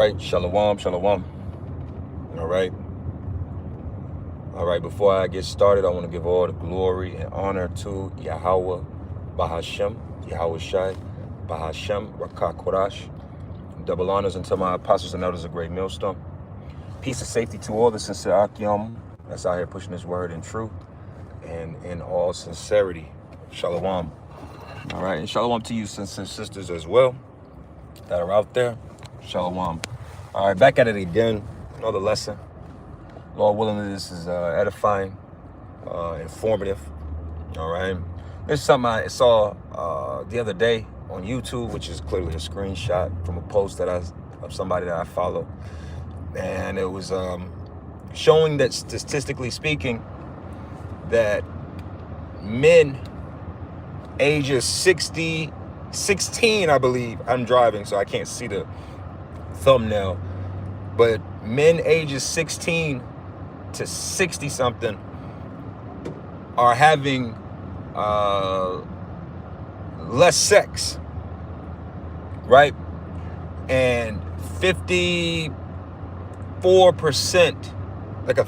Right, shalom, shalom. All right. All right, before I get started, I want to give all the glory and honor to Yahweh Bahashem, Yahweh Shai, Bahashem, Rakah Korash. Double honors unto my apostles and elders of Great Millstone. Peace and safety to all the sincere Akim that's out here pushing this word in truth and in all sincerity. Shalom. All right, and shalom to you sincere sisters as well that are out there. Shalom. All right, back at it again. Another lesson. Lord willing, this is edifying, informative. All right. There's something I saw the other day on YouTube, which is clearly a screenshot from a post that of somebody that I follow, and it was showing that statistically speaking, that men ages 16, I believe. I'm driving, so I can't see the thumbnail, but men ages 16 to 60 something are having less sex, right? And 54%, like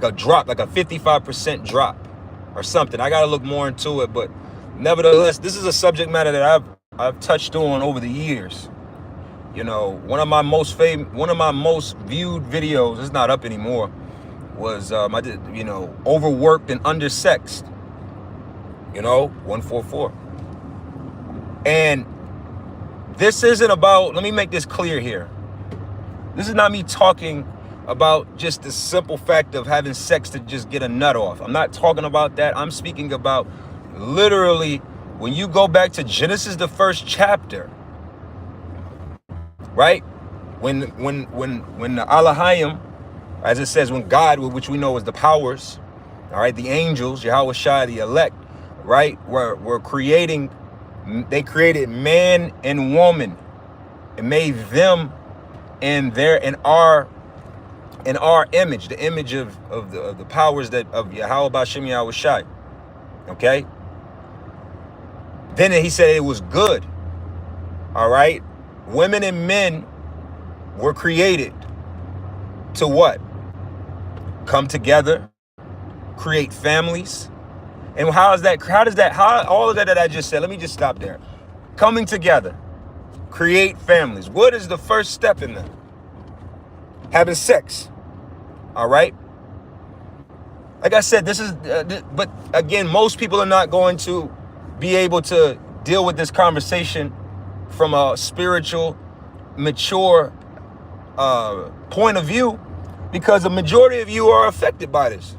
a drop, like a 55% drop or something. I gotta look more into it, but nevertheless, this is a subject matter that I've touched on over the years. You know, one of my most viewed videos, it's not up anymore, was I did, overworked and undersexed, 144. And this isn't about, let me make this clear here. This is not me talking about just the simple fact of having sex to just get a nut off. I'm not talking about that. I'm speaking about literally when you go back to Genesis, the first chapter, right? When the Elohim, as it says, when God, which we know is the powers, all right, the angels, Yahweh Shai, the elect, right, were creating, they created man and woman and made them in our image, the image of the powers of Yahweh Bashem, Yahweh Shai. Okay? Then he said it was good. All right? Women and men were created to what? Come together, create families. And how all of that I just said, let me just stop there. Coming together, create families. What is the first step in that? Having sex. All right? Like I said, this is, but again, most people are not going to be able to deal with this conversation from a spiritual, mature point of view, because the majority of you are affected by this.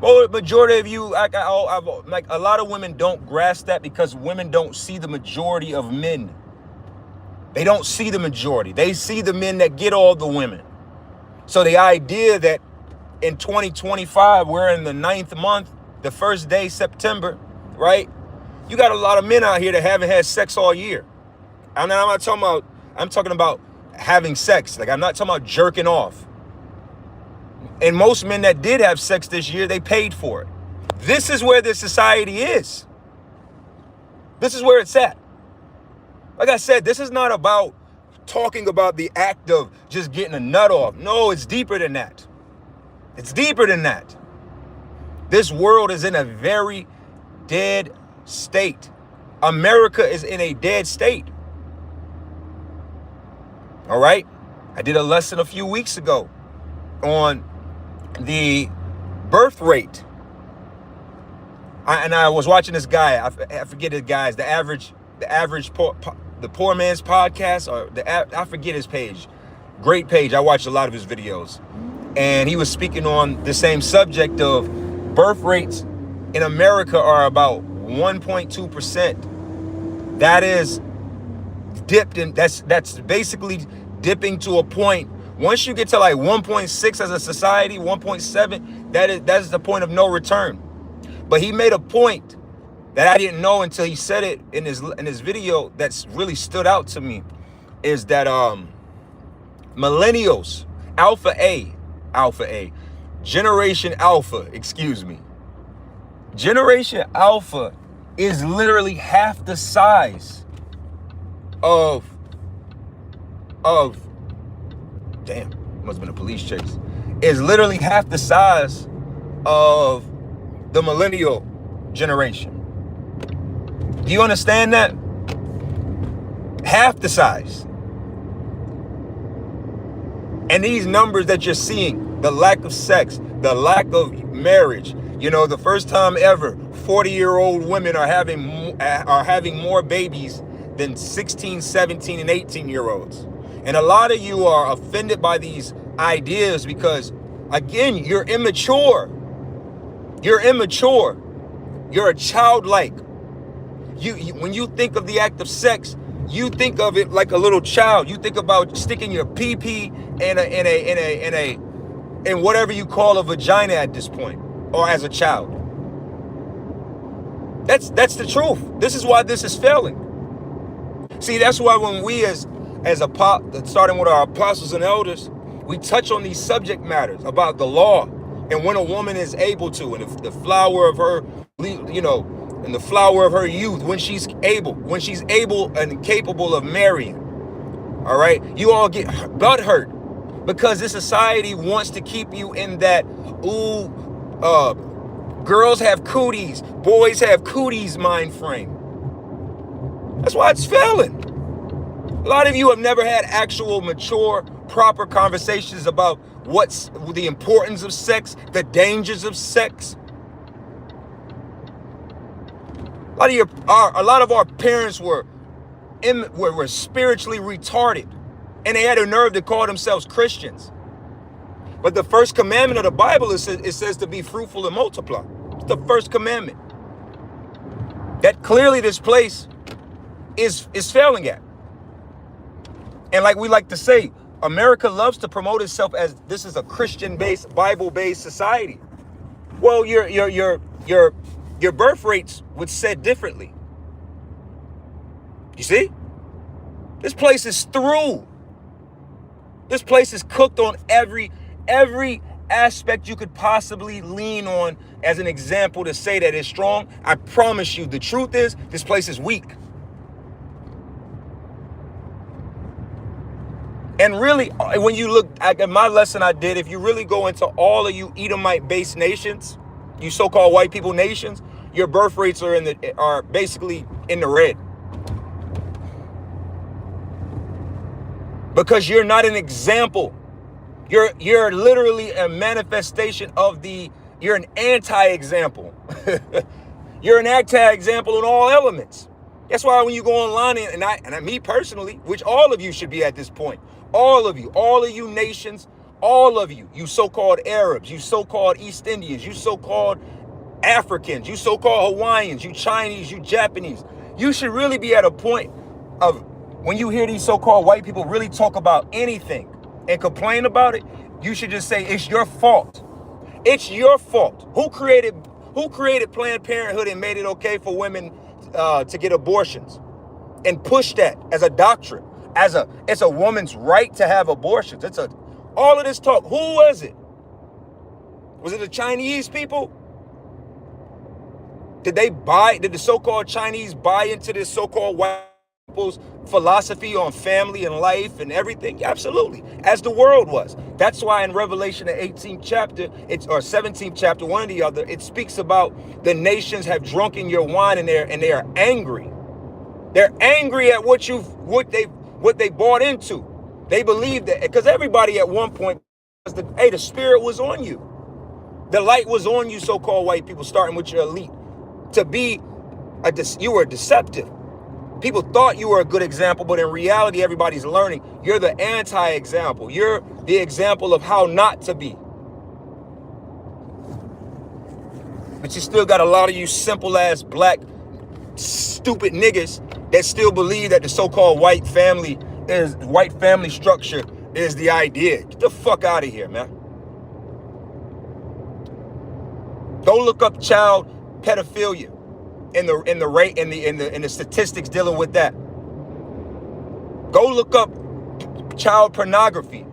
Well, the majority of you, like a lot of women don't grasp that, because women don't see the majority of men. They don't see the majority. They see the men that get all the women. So the idea that in 2025, we're in the 9th month, the first day, September, right? You got a lot of men out here that haven't had sex all year. I'm talking about having sex. Like, I'm not talking about jerking off. And most men that did have sex this year, they paid for it. This is where this society is. This is where it's at. Like I said, this is not about talking about the act of just getting a nut off. No, it's deeper than that. It's deeper than that. This world is in a very dead state. America is in a dead state. All right? I did a lesson a few weeks ago on the birth rate. I was watching this guy. I forget his guys. The Poor Man's Podcast, or I forget his page. Great page. I watched a lot of his videos. And he was speaking on the same subject of birth rates in America are about 1.2%. That is dipped in. That's basically dipping to a point. Once you get to like 1.6 as a society, 1.7, that is the point of no return. But he made a point that I didn't know until he said it in his video, that's really stood out to me, is that millennials, Alpha A, Generation Alpha, Generation Alpha is literally half the size of of, damn, must have been a police chase, is literally half the size of the millennial generation. Do you understand that? Half the size. And these numbers that you're seeing, the lack of sex, the lack of marriage, you know, the first time ever 40-year-old women are having more babies than 16, 17, and 18-year-olds. And a lot of you are offended by these ideas because, again, you're immature. You're immature. You're a childlike. When you think of the act of sex, you think of it like a little child. You think about sticking your pee-pee in whatever you call a vagina at this point, or as a child. That's the truth. This is why this is failing. See, that's why when we starting with our apostles and elders, we touch on these subject matters about the law and when a woman is able to, and the flower of her, you know, and the flower of her youth, when she's able and capable of marrying. All right, you all get butt hurt because this society wants to keep you in that, girls have cooties, boys have cooties mind frame. That's why it's failing. A lot of you have never had actual, mature, proper conversations about what's the importance of sex, the dangers of sex. A lot of our parents were spiritually retarded, and they had a nerve to call themselves Christians. But the first commandment of the Bible, it says to be fruitful and multiply. It's the first commandment. That clearly this place is failing at. And like we like to say, America loves to promote itself as this is a Christian-based, Bible-based society. Well, your birth rates would said differently. You see? This place is through. This place is cooked on every aspect you could possibly lean on as an example to say that it's strong. I promise you, the truth is, this place is weak. And really, when you look at my lesson I did, if you really go into all of you Edomite-based nations, you so-called white people nations, your birth rates are basically in the red. Because you're not an example. You're literally a manifestation of you're an anti-example. You're an anti-example in all elements. That's why when you go online, and me personally, which all of you should be at this point, all of you nations, all of you so-called Arabs, you so-called East Indians, you so-called Africans, you so-called Hawaiians, you Chinese, you Japanese, you should really be at a point of when you hear these so-called white people really talk about anything and complain about it, you should just say, it's your fault. It's your fault. Who created Planned Parenthood and made it okay for women to get abortions and push that as a doctrine, it's a woman's right to have abortions. All of this talk. Who was it? Was it the Chinese people? Did the so-called Chinese buy into this so-called white people's philosophy on family and life and everything? Absolutely. As the world was. That's why in Revelation, the 18th chapter, or 17th chapter, one or the other, it speaks about the nations have drunken your wine and they are angry. They're angry at what they bought into. They believe that because everybody at one point, the spirit was on you. The light was on you, so-called white people, starting with your elite. You were deceptive. People thought you were a good example, but in reality, everybody's learning. You're the anti-example. You're the example of how not to be. But you still got a lot of you simple-ass, black, stupid niggas that still believe that the so-called white family structure is the idea. Get the fuck out of here, man. Go look up child pedophilia in the rate in the statistics dealing with that. Go look up child pornography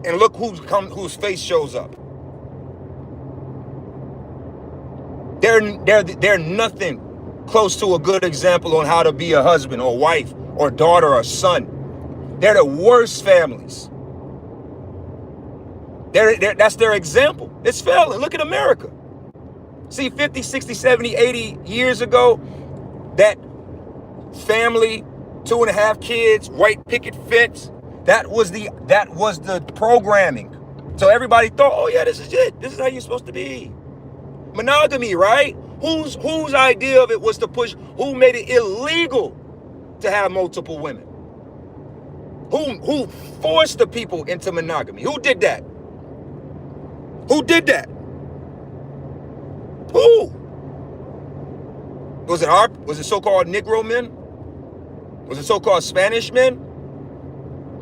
and look whose face shows up. They're nothing close to a good example on how to be a husband or wife or daughter or son. They're the worst families. That's their example. It's failing. Look at America. See, 50, 60, 70, 80 years ago, that family, 2.5 kids, white picket fence, that was the programming. So everybody thought, oh yeah, this is it. This is how you're supposed to be. Monogamy, right? Whose idea of it was to push? Who made it illegal to have multiple women? Who forced the people into monogamy? Who did that? Who did that? Who? Was it so-called Negro men? Was it so-called Spanish men?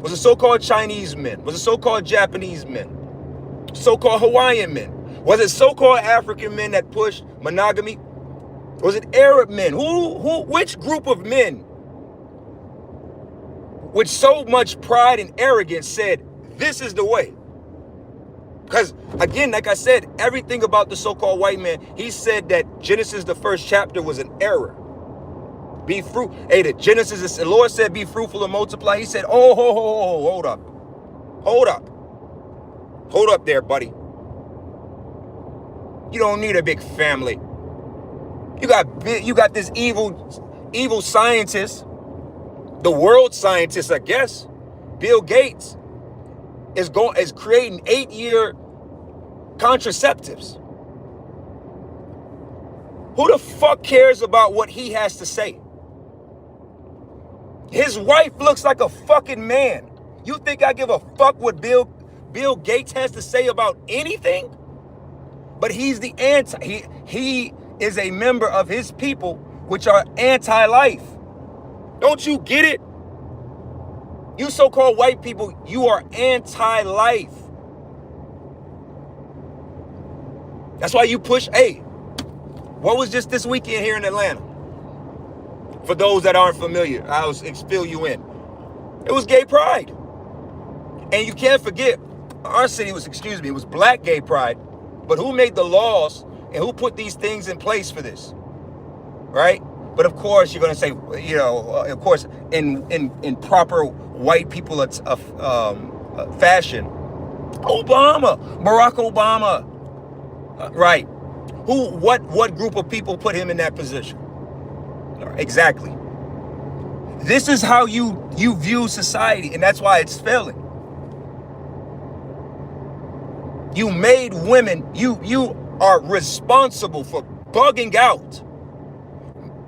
Was it so-called Chinese men? Was it so-called Japanese men? So-called Hawaiian men? Was it so-called African men that pushed monogamy? Was it Arab men? Which group of men with so much pride and arrogance said, this is the way? Because again, like I said, everything about the so-called white man, he said that Genesis, the first chapter, was an error. Be fruit. Hey, the Lord said, be fruitful and multiply. He said, oh, hold up. Hold up there, buddy. You don't need a big family. You got this evil scientist, the world scientist, I guess, Bill Gates, is creating 8-year contraceptives. Who the fuck cares about what he has to say? His wife looks like a fucking man. You think I give a fuck what Bill Gates has to say about anything? But he's the he is a member of his people, which are anti-life. Don't you get it? You so-called white people, you are anti-life. That's why you push. Hey, what was just this weekend here in Atlanta? For those that aren't familiar, I'll fill you in. It was gay pride. And you can't forget, our city was, it was black gay pride. But who made the laws and who put these things in place for this? Right? But of course, you're going to say, you know, of course, in proper white people fashion, Barack Obama, right? What group of people put him in that position? Exactly. This is how you view society, and that's why it's failing. You made women, you are responsible for bugging out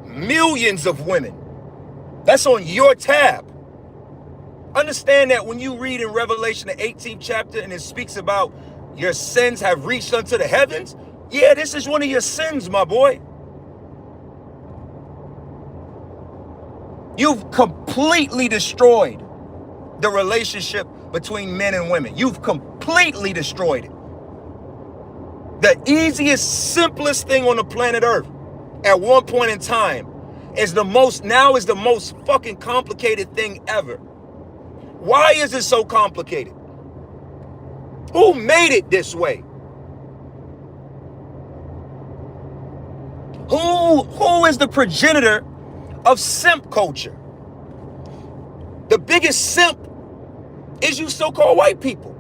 millions of women. That's on your tab. Understand that when you read in Revelation, the 18th chapter, and it speaks about your sins have reached unto the heavens. Yeah, this is one of your sins, my boy. You've completely destroyed the relationship between men and women. You've completely destroyed it. The easiest, simplest thing on the planet Earth at one point in time is the most fucking complicated thing ever. Why is it so complicated? Who made it this way? Who is the progenitor of simp culture? The biggest simp is you so-called white people.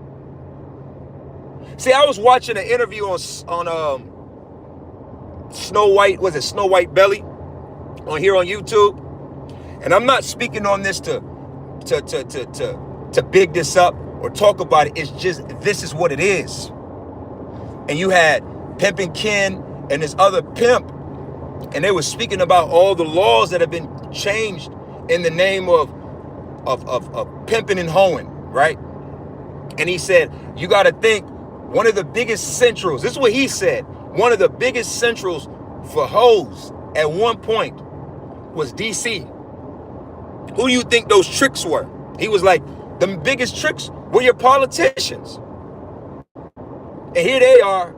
See, I was watching an interview on Snow White, was it Snow White Belly, on here on YouTube, and I'm not speaking on this to big this up or talk about it. It's just, this is what it is. And you had Pimpin' Ken and this other pimp, and they were speaking about all the laws that have been changed in the name of pimping and hoeing, right? And he said, you got to think, one of the biggest centrals, this is what he said, one of the biggest centrals for hoes at one point was DC. Who do you think those tricks were? He was like, the biggest tricks were your politicians. And here they are,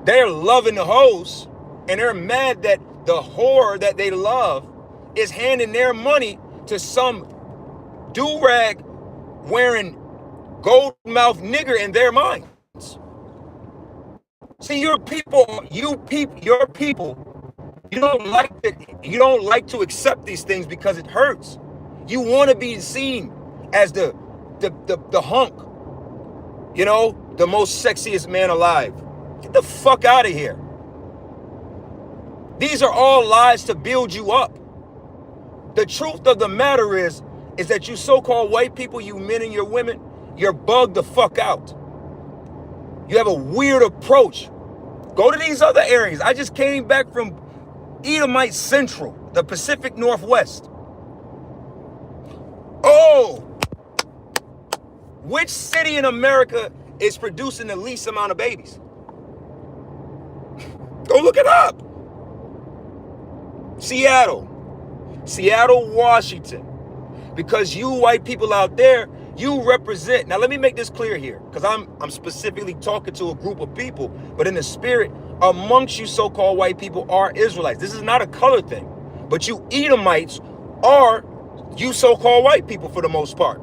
they're loving the hoes, and they're mad that the whore that they love is handing their money to some do-rag wearing gold-mouth nigger in their minds. See, your people, you don't like to accept these things because it hurts. You want to be seen as the hunk, you know, the most sexiest man alive. Get the fuck out of here. These are all lies to build you up. The truth of the matter is that you so-called white people, you men and your women, you're bugged the fuck out. You have a weird approach. Go to these other areas. I just came back from Edomite Central, the Pacific Northwest. Oh, which city in America is producing the least amount of babies? Go look it up. Seattle, Washington. Because you white people out there, you represent. Now let me make this clear here, because I'm specifically talking to a group of people, but in the spirit, amongst you so-called white people are Israelites. This is not a color thing, but you Edomites are you so-called white people for the most part.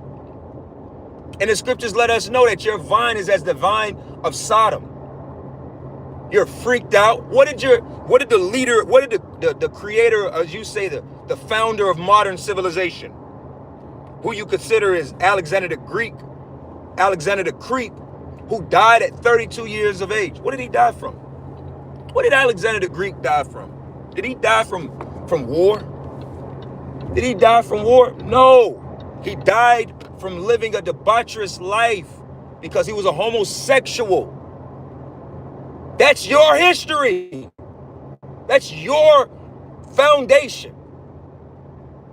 And the scriptures let us know that your vine is as the vine of Sodom. You're freaked out. What did the leader, what did the creator, as you say, the founder of modern civilization, who you consider is Alexander the Creep, who died at 32 years of age. What did he die from? What did Alexander the Greek die from? Did he die from war? Did he die from war? No. He died from living a debaucherous life because he was a homosexual. That's your history. That's your foundation.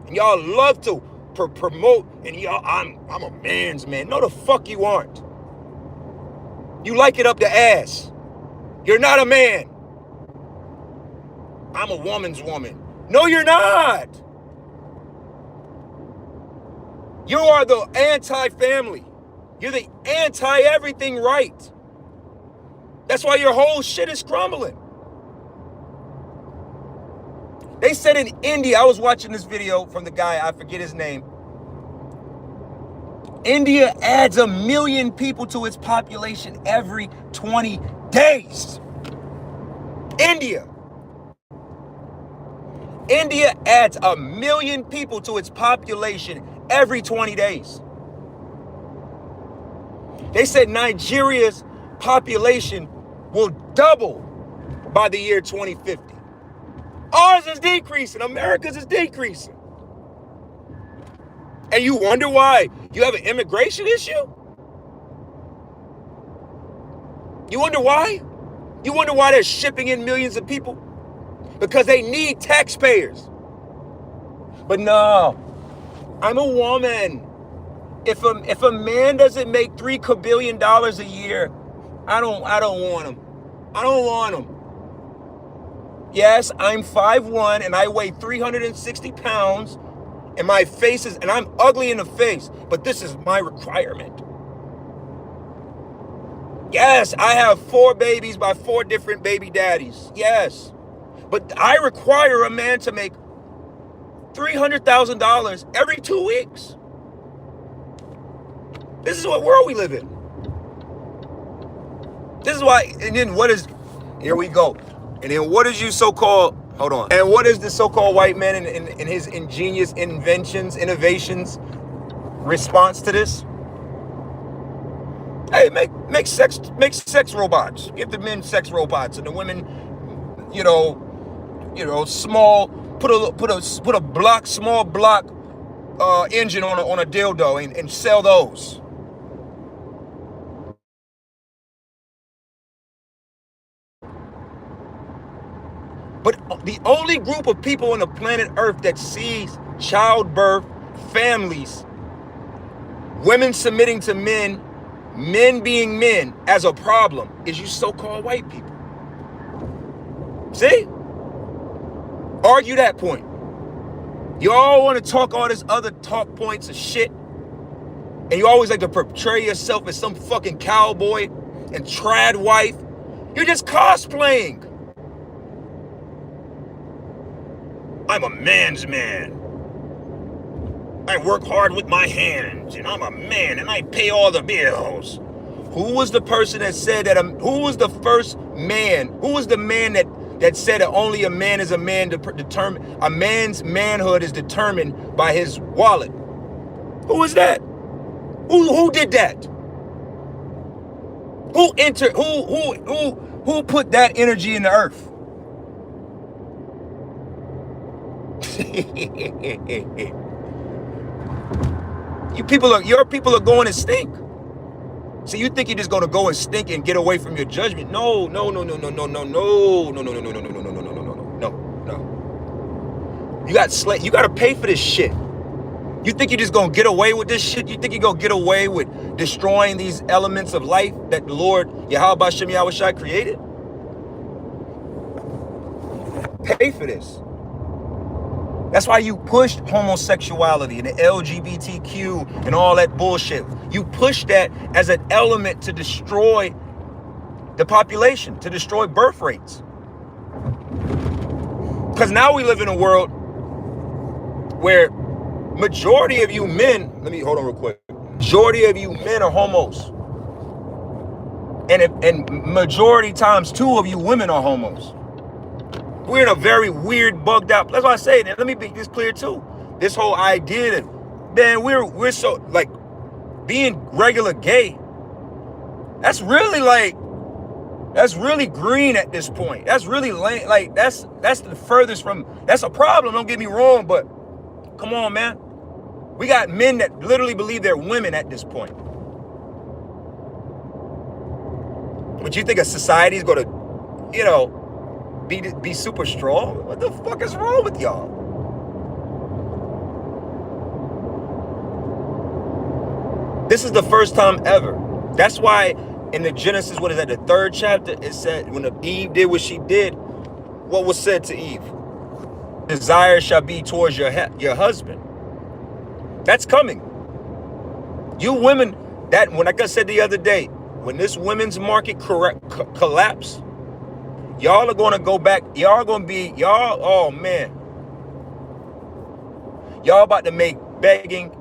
And y'all love to promote, and y'all, I'm a man's man. No, the fuck you aren't. You like it up the ass. You're not a man. I'm a woman's woman. No, you're not. You are the anti-family. You're the anti-everything right. That's why your whole shit is crumbling. They said in India, I was watching this video from the guy, I forget his name. India adds 1 million people to its population every 20 days. India adds 1 million people to its population every 20 days. They said Nigeria's population will double by the year 2050. Ours is decreasing. America's is decreasing. And you wonder why you have an immigration issue? You wonder why? You wonder why they're shipping in millions of people? Because they need taxpayers. But no, I'm a woman. If a man doesn't make $3 kabillion a year, I don't want him. I don't want him. Yes, I'm 5'1" and I weigh 360 pounds, and my face is, and I'm ugly in the face, but this is my requirement. Yes, I have 4 babies by 4 different baby daddies. Yes. But I require a man to make $300,000 every 2 weeks. This is what world we live in. This is why, and then what is, here we go. And then what is you so-called, hold on. And what is the so-called white man in his ingenious innovations response to this? Hey, make sex robots. Give the men sex robots, and the women, small. Put a small block engine on a dildo and sell those. But the only group of people on the planet Earth that sees childbirth, families, women submitting to men, men being men as a problem is you so-called white people. See? Argue that point. You all want to talk all this other talk points of shit, and you always like to portray yourself as some fucking cowboy and trad wife. You're just cosplaying. I'm a man's man. I work hard with my hands, and I'm a man, and I pay all the bills. Who was the person that said that? Who was the first man? Who was the man that said that only a man is a man to determine? A man's manhood is determined by his wallet. Who was that? Who did that? Who put that energy in the earth? Your people are going to stink. So you think you're just gonna go and stink and get away from your judgment? No. You gotta pay for this shit. You think you're just gonna get away with this shit? You think you're gonna get away with destroying these elements of life that the Lord Yahweh Shem Yahweh Shai created? Pay for this. That's why you pushed homosexuality and the LGBTQ and all that bullshit. You pushed that as an element to destroy the population, to destroy birth rates. Because now we live in a world where majority of you men, hold on real quick. Majority of you men are homos. And majority times 2 of you women are homos. We're in a very weird, bugged out. That's why I say that. Let me make this clear too. This whole idea that, man, we're so like being regular gay. That's really green at this point. That's really like that's the furthest from. That's a problem. Don't get me wrong, but come on, man. We got men that literally believe they're women at this point. But you think a society's gonna, be super strong? What the fuck is wrong with y'all? This is the first time ever. That's why in the Genesis, what is that, the 3rd chapter, it said when Eve did what she did, what was said to Eve? Desire shall be towards your husband. That's coming. You women, like I said the other day, when this women's market collapse, y'all are going to go back. Oh man. Y'all about to make begging.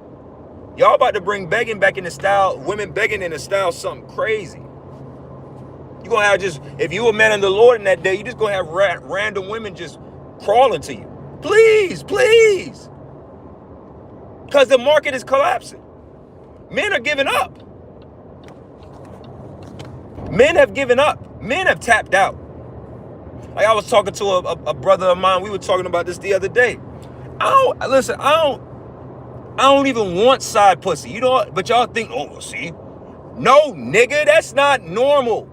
Y'all about to bring begging back in the style. Women begging in the style something crazy. You're going to have if you a man in the Lord in that day, you just going to have random women just crawling to you. Please, please. Because the market is collapsing. Men are giving up. Men have given up. Men have tapped out. Like I was talking to a brother of mine. We were talking about this the other day. I don't even want side pussy. You know what? But y'all think, oh, see? No, nigga, that's not normal.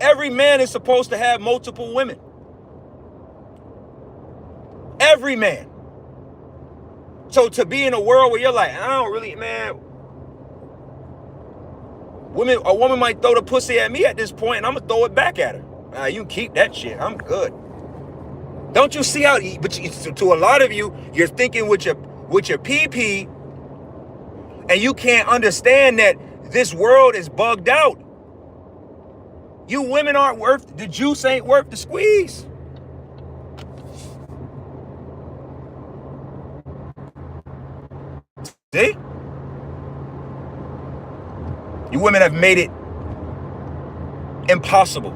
Every man is supposed to have multiple women. Every man. So to be in a world where you're like, I don't really, man. A woman might throw the pussy at me at this point, and I'm gonna throw it back at her. You can keep that shit. I'm good. Don't you see how? But to a lot of you, you're thinking with your PP, and you can't understand that this world is bugged out. You women aren't worth. The juice ain't worth the squeeze. See? You women have made it impossible.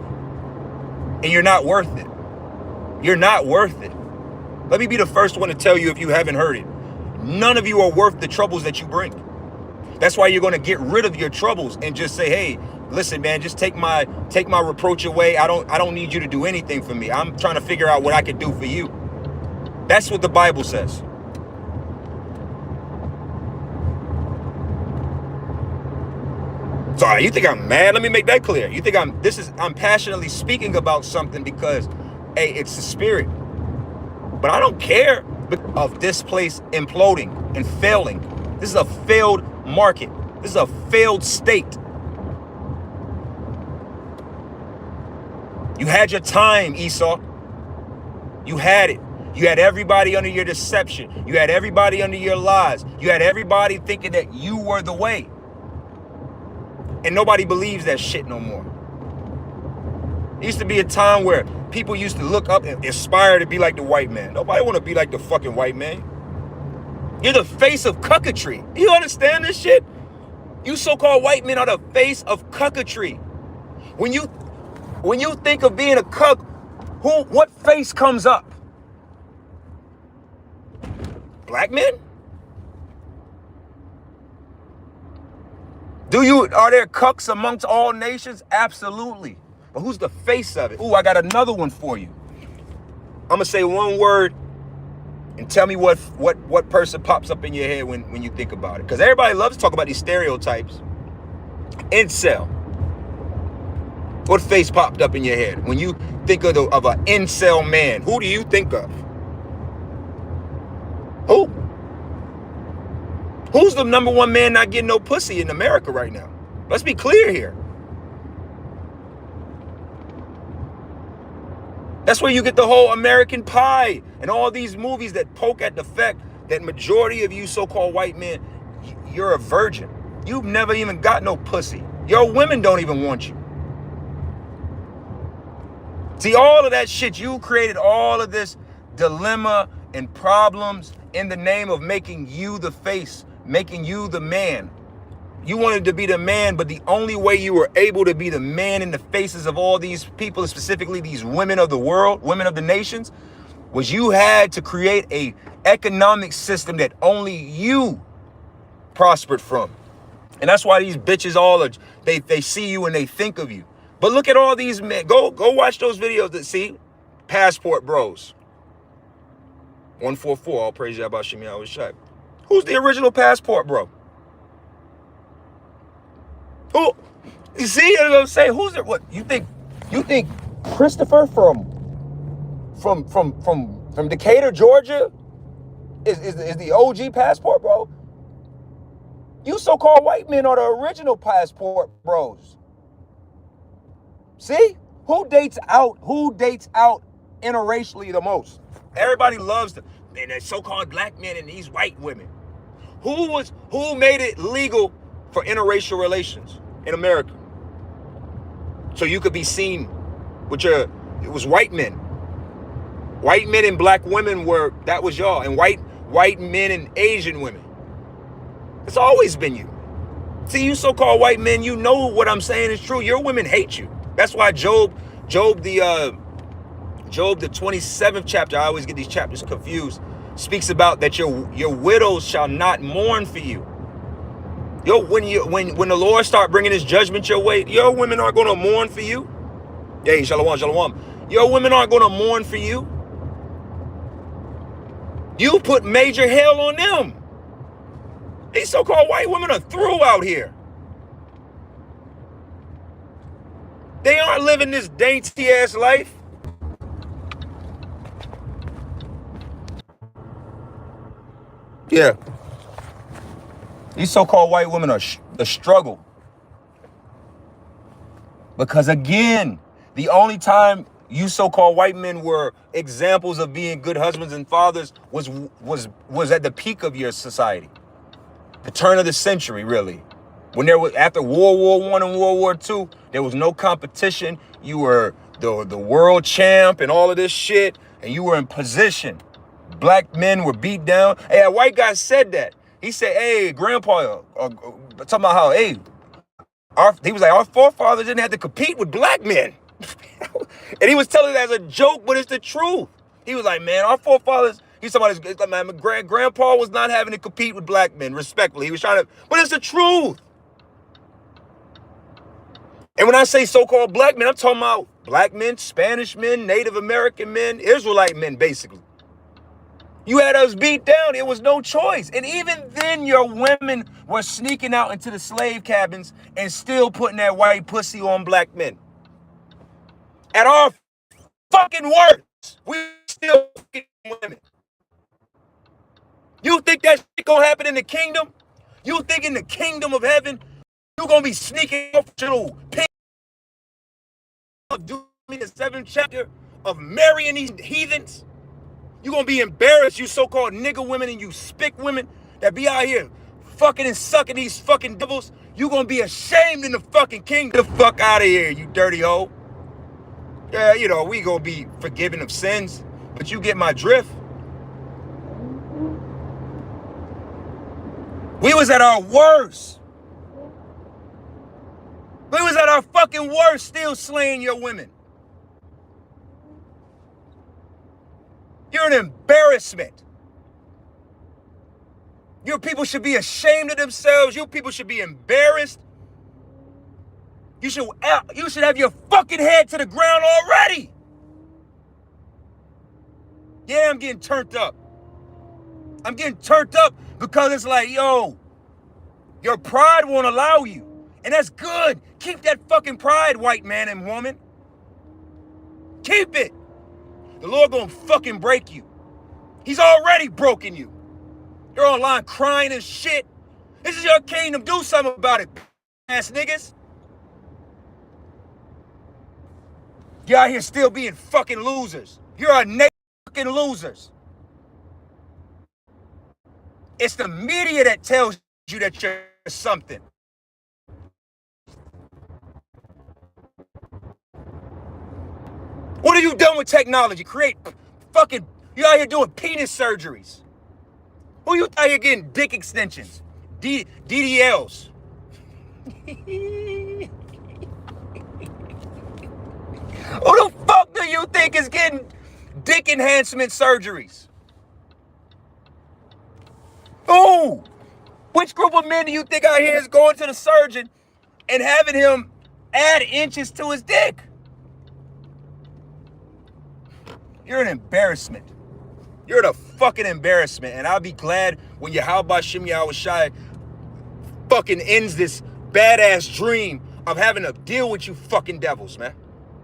And you're not worth it. You're not worth it. Let me be the first one to tell you if you haven't heard it. None of you are worth the troubles that you bring. That's why you're going to get rid of your troubles and just say, hey, listen, man, just take my reproach away. I don't need you to do anything for me. I'm trying to figure out what I can do for you. That's what the Bible says. Sorry, you think I'm mad? Let me make that clear. You think I'm passionately speaking about something because, hey, it's the spirit. But I don't care of this place imploding and failing. This is a failed market. This is a failed state. You had your time, Esau. You had it. You had everybody under your deception. You had everybody under your lies. You had everybody thinking that you were the way. And nobody believes that shit no more. It used to be a time where people used to look up and aspire to be like the white man. Nobody want to be like the fucking white man. You're the face of cucketry. You understand this shit? You so-called white men are the face of cucketry. When you think of being a cuck, what face comes up? Black men? Are there cucks amongst all nations? Absolutely. But who's the face of it? Ooh, I got another one for you. I'm gonna say one word and tell me what person pops up in your head when you think about it. Because everybody loves to talk about these stereotypes. Incel. What face popped up in your head when you think of an incel man? Who do you think of? Who? Who's the number one man not getting no pussy in America right now? Let's be clear here. That's where you get the whole American Pie and all these movies that poke at the fact that majority of you so-called white men, you're a virgin. You've never even got no pussy. Your women don't even want you. See, all of that shit, you created all of this dilemma and problems in the name of making you the face, making you the man. You wanted to be the man, but the only way you were able to be the man in the faces of all these people, specifically these women of the world, women of the nations, was you had to create a economic system that only you prospered from. And that's why these bitches all are, they see you and they think of you. But look at all these men. Go watch those videos that see passport bros. 144, all praise Yahweh Shem Yahweh Shai. Who's the original passport bro? Who? You see what I'm saying? Who's it? What you think Christopher from Decatur, Georgia is the OG passport bro? You so-called white men are the original passport bros. See? Who dates out interracially the most? Everybody loves the so-called black men and these white women. Who made it legal for interracial relations in America? So you could be seen with it was white men. White men and black women that was y'all. And white men and Asian women. It's always been you. See, you so-called white men, you know what I'm saying is true. Your women hate you. That's why Job the 27th chapter, I always get these chapters confused, speaks about that your widows shall not mourn for you. When the Lord start bringing his judgment your way, your women aren't going to mourn for you. Hey, shalom, shalom. Your women aren't going to mourn for you. You put major hell on them. These so-called white women are through out here. They aren't living this dainty-ass life. Yeah. These so-called white women are the struggle. Because again, the only time you so-called white men were examples of being good husbands and fathers was at the peak of your society. The turn of the century, really. When there was, after World War I and World War II, there was no competition. You were the world champ and all of this shit, and you were in position. Black men were beat down. Hey, a white guy said that. He said, hey, grandpa, talking about how, hey, he was like, our forefathers didn't have to compete with black men. And he was telling it as a joke, but it's the truth. He was like, man, our forefathers, he's talking about my grandpa was not having to compete with black men, respectfully. He was trying to, but it's the truth. And when I say so-called black men, I'm talking about black men, Spanish men, Native American men, Israelite men, basically. You had us beat down. It was no choice. And even then, your women were sneaking out into the slave cabins and still putting that white pussy on black men. At our fucking worst, we still fucking women. You think that shit gonna happen in the kingdom? You think in the kingdom of heaven, you gonna be sneaking off to the pink of Deuteronomy, the 7th chapter, of marrying these heathens? You gonna be embarrassed, you so-called nigger women and you spick women that be out here fucking and sucking these fucking devils. You gonna be ashamed in the fucking kingdom. Get the fuck out of here, you dirty hoe. Yeah, you know, we gonna be forgiven of sins, but you get my drift. We was at our worst. We was at our fucking worst, still slaying your women. You're an embarrassment. Your people should be ashamed of themselves. You people should be embarrassed You should have your fucking head to the ground already. Yeah, I'm getting turned up. I'm getting turned up because it's like, yo, your pride won't allow you. And that's good. Keep that fucking pride, white man and woman. Keep it. The Lord gonna fucking break you. He's already broken you. You're online crying and shit. This is your kingdom. Do something about it, ass niggas. You're out here still being fucking losers. You're a naked fucking losers. It's the media that tells you that you're something. What have you done with technology? You out here doing penis surgeries. Who you out here getting dick extensions? DDLs. Who the fuck do you think is getting dick enhancement surgeries? Who? Which group of men do you think out here is going to the surgeon and having him add inches to his dick? You're an embarrassment. You're the fucking embarrassment. And I'll be glad when Yahweh Shem Yahweh Shai fucking ends this badass dream of having to deal with you fucking devils, man.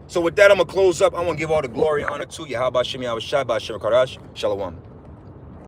So with that, I'm going to close up. I want to give all the glory and honor to Yahweh Shem Yahweh Shai, Ba'Shem Karash. Shalom.